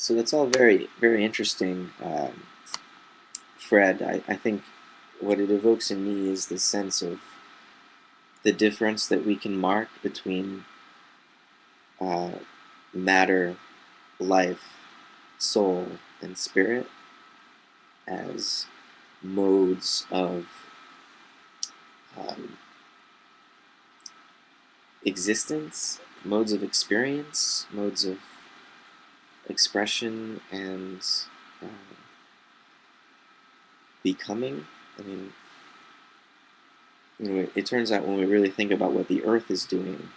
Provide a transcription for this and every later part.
So that's all very, very interesting, Fred. I think what it evokes in me is the sense of the difference that we can mark between uh, matter, life, soul, and spirit as modes of um, existence, modes of experience, modes of expression, and uh, becoming. I mean, it turns out when we really think about what the Earth is doing,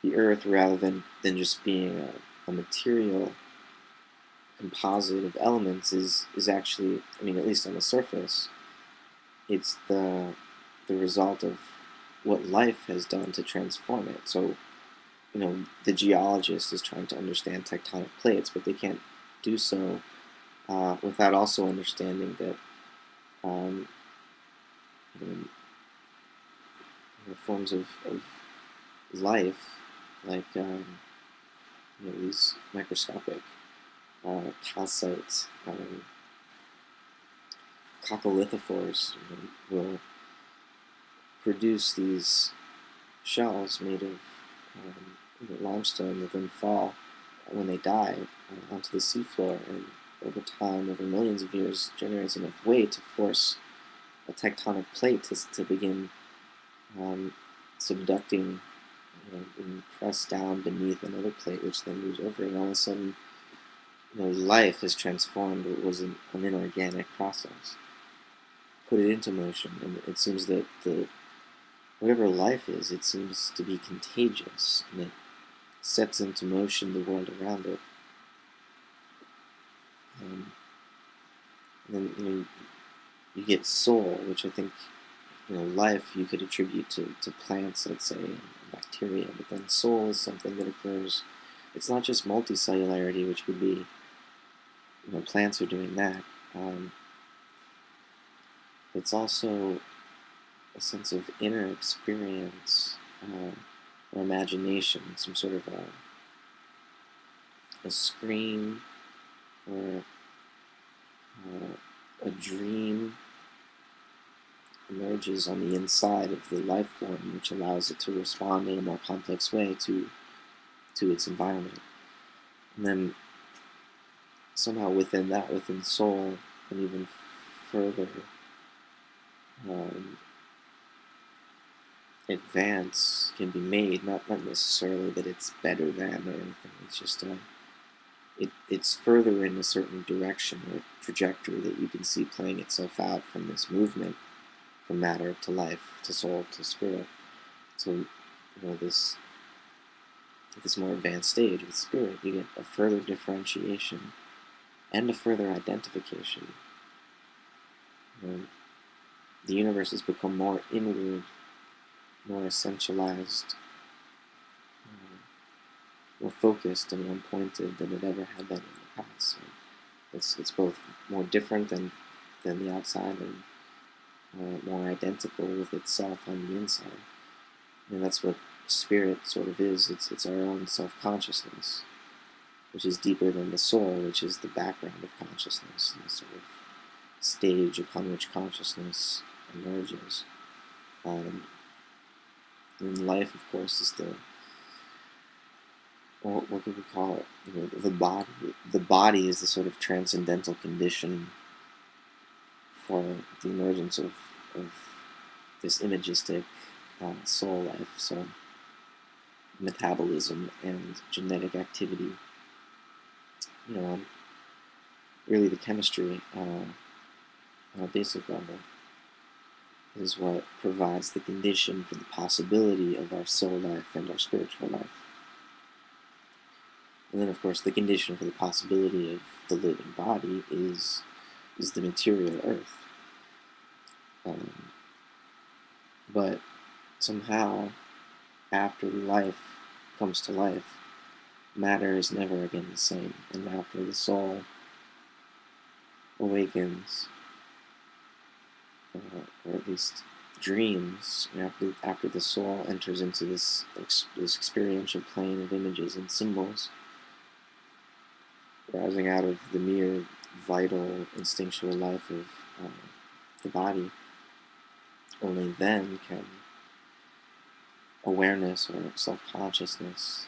the Earth, rather than just being a material composite of elements, is actually, I mean, at least on the surface, it's the result of what life has done to transform it. So, the geologist is trying to understand tectonic plates, but they can't do so without also understanding that um, you know, forms of life, like these microscopic calcite coccolithophores, will produce these shells made of limestone that then fall when they die onto the seafloor, and over time, over millions of years, generates enough weight to force a tectonic plate to begin um, subducting, and pressed down beneath another plate, which then moves over, and all of a sudden, life has transformed what was an inorganic process, put it into motion, and it seems that the whatever life is, it seems to be contagious, and it sets into motion the world around it. Um, and then you get soul, which I think life you could attribute to plants, let's say, and bacteria, but then soul is something that occurs. It's not just multicellularity, which would be plants are doing that. Um, it's also a sense of inner experience or imagination, some sort of a scream or a dream emerges on the inside of the life form, which allows it to respond in a more complex way to its environment. And then somehow within that, within soul, and even further um, advance can be made. Not necessarily that it's better than or anything. It's just it's further in a certain direction or trajectory that you can see playing itself out from this movement, from matter to life to soul to spirit. So this more advanced stage with spirit, you get a further differentiation and a further identification. The universe has become more inward, more essentialized, more focused and one pointed than it ever had been in the past. So it's both more different than the outside, and more identical with itself on the inside. And that's what spirit sort of is. It's our own self-consciousness, which is deeper than the soul, which is the background of consciousness, and the sort of stage upon which consciousness emerges. And life, of course, is what could we call it? The body. The body is the sort of transcendental condition for the emergence of this imagistic soul life. So metabolism and genetic activity, really the chemistry on a basic level is what provides the condition for the possibility of our soul life and our spiritual life. And then, of course, the condition for the possibility of the living body is the material earth. But somehow, after life comes to life, matter is never again the same. And after the soul awakens, or at least dreams, after the soul enters into this experiential plane of images and symbols, arising out of the mere vital, instinctual life of the body. Only then can awareness or self-consciousness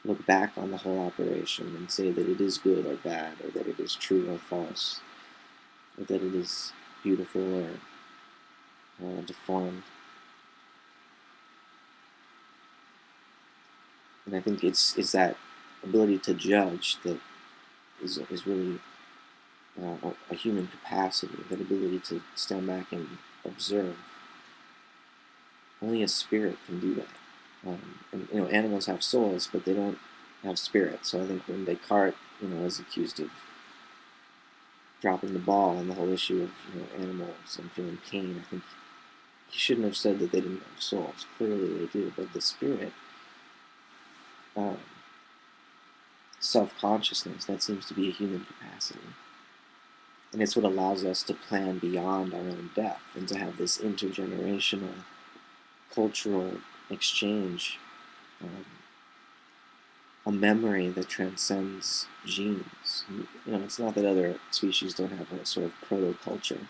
look back on the whole operation and say that it is good or bad, or that it is true or false, or that it is beautiful or deformed. And I think it's that ability to judge that is really a human capacity, that ability to stand back and observe. Only a spirit can do that. And animals have souls, but they don't have spirit. So I think when Descartes, is accused of dropping the ball on the whole issue of animals and feeling pain, I think he shouldn't have said that they didn't have souls. Clearly they do, but the spirit, um, self-consciousness, that seems to be a human capacity. And it's what allows us to plan beyond our own death and to have this intergenerational cultural exchange, a memory that transcends genes. It's not that other species don't have a sort of proto-culture.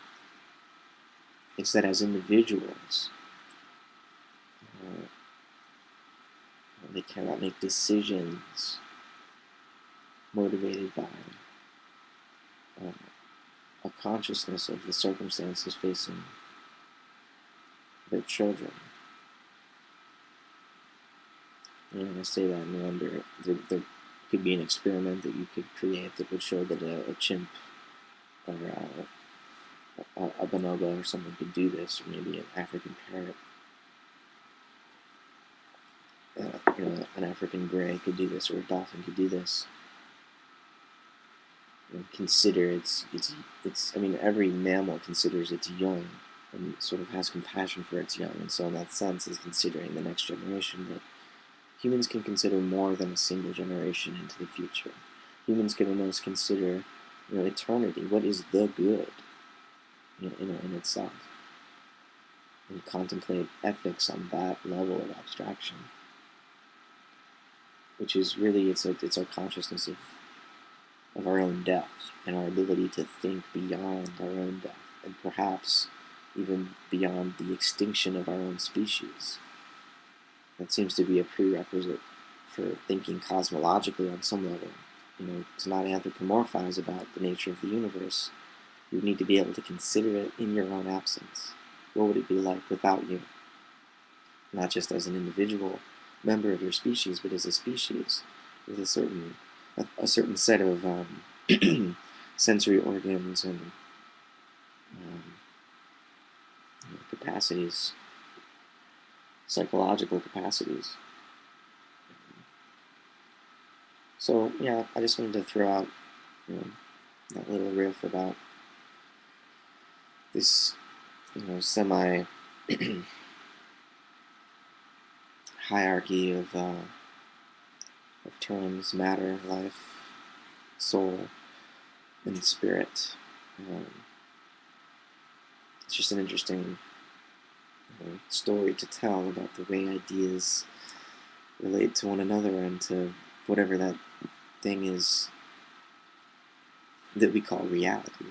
It's that as individuals, they cannot make decisions motivated by a consciousness of the circumstances facing their children. And I say that and wonder, there could be an experiment that you could create that would show that a chimp or a bonobo or something could do this, or maybe an African parrot, an African gray could do this, or a dolphin could do this. And consider it's. I mean, every mammal considers its young and sort of has compassion for its young, and so in that sense is considering the next generation. But humans can consider more than a single generation into the future. Humans can almost consider, eternity. What is the good, in itself, and contemplate ethics on that level of abstraction, which is really it's our consciousness of our own death and our ability to think beyond our own death, and perhaps even beyond the extinction of our own species. That seems to be a prerequisite for thinking cosmologically on some level. To not anthropomorphize about the nature of the universe, you need to be able to consider it in your own absence. What would it be like without you? Not just as an individual member of your species, but as a species with a certain set of sensory organs and capacities, psychological capacities. So yeah, I just wanted to throw out that little riff about this semi hierarchy of terms: matter, life, soul, and spirit. It's just an interesting story to tell about the way ideas relate to one another and to whatever that thing is that we call reality.